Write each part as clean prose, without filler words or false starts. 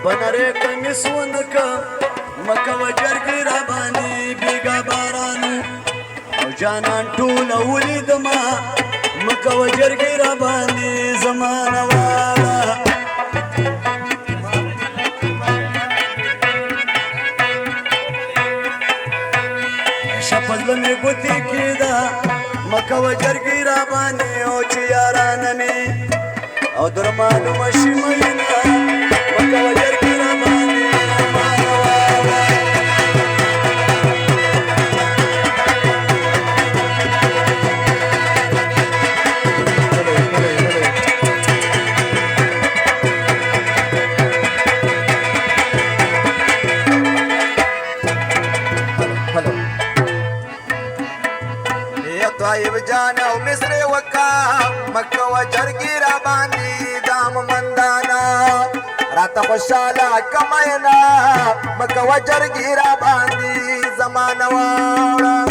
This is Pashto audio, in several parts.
بنره کمیس ونکه مکه و جرګې را باندې بیګا بارانو او جانان ټوله ولیدمه مکه و جرګې را باندې زمانه واړه شپزله مې ګوتې کېده مکه و جرګې را باندې او چې یارانه مې او درمانومه شي مینه مکه و جرګې را باندې زمانه واړه طيب جانا ومصر وكا مكة وجرقي راباني دام مندانا راتا خوشالا كمينا مكة وجرقي راباني زمان وارا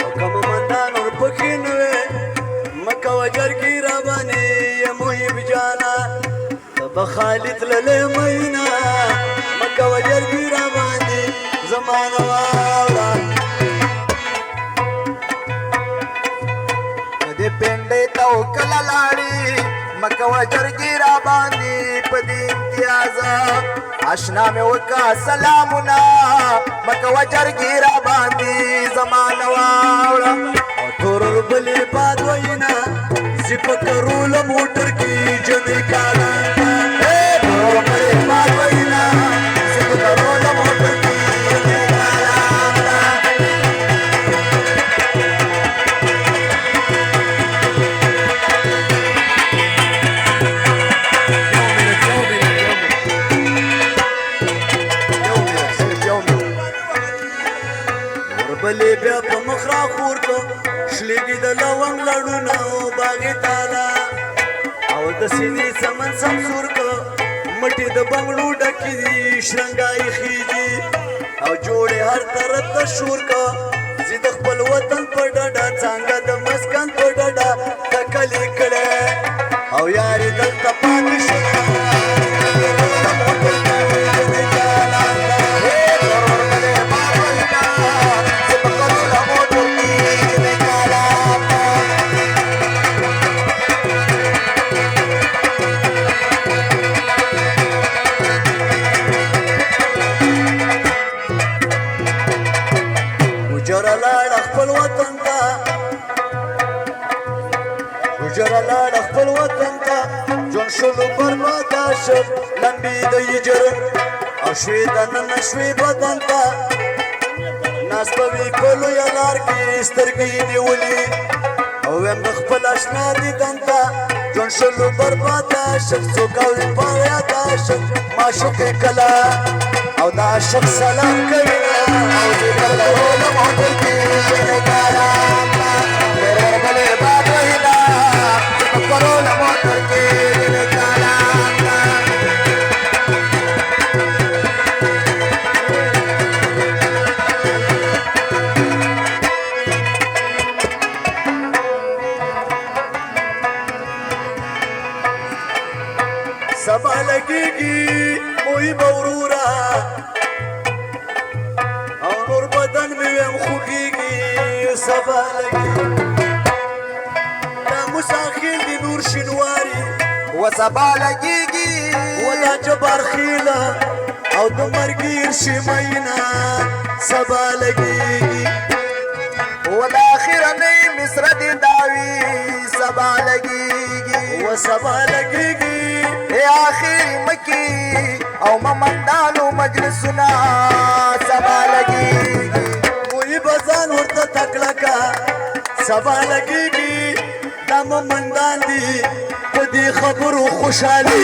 وكم مندان ورپکین وے مکه وجرګي را باندې محب جانا بخالد لله مینا مکه وجرګي را باندې زمانه واړه पेंडे तो कला लाड़ी मकवा जरगी राबानी पदी इम्तियाज आशना में वका सलामुना मकवा जरगी राबानी जमान वावड़ा थोर बले बाद वैना जिप करूल मोटर की जने काला थोर बले बाद वैना जिप करूल मोटर की जने काला بلې بیا په مخ را خور کو شلېږي د لونګ لړونه او باغې تاله او د سینې سمن سمسور کو مټې د بنګړو ډکې دي شرنګای خېږي او جوړې هر طرف ته شور کو زه د خپل وطن په ډډه څانګه د مسکن په ډډه ټکلې کړې او یارې دلته پاتې شوه جرا لاړ خپل وطن ته جرا لاړ خپل وطن ته جون شلو برباد شو لمبي د هجر او شوي دننه شوي بدن ته ناس په وي کولو یا لار کې سترګې نیولي او هم د خپل اشنا دیدن ته جون شلو برباد شو څوک او په یاد شو معشوق کلا او دا عاشق سلام کوي او دې کله له موټر کې کالا میرے بلے باب وینا پکړو له موټر کې کالا سبا لګيږي وې بورورا او نور بدن مې هم خوږيږي سبا لګي دا مساخيل دي نور شنواري وسبا لګيږي ودا جبار خيله او د مرګير شمينا سبا لګيږي ودا اخر نه مصر دي داوي سبا لګيږي وسبا لګيږي آخر مکی او ممندانو مجلسنا سبا لگیگی وی بزان ورته تکړه کا سبا لګيږي دا ممندان دي په دې خبرو خوشالي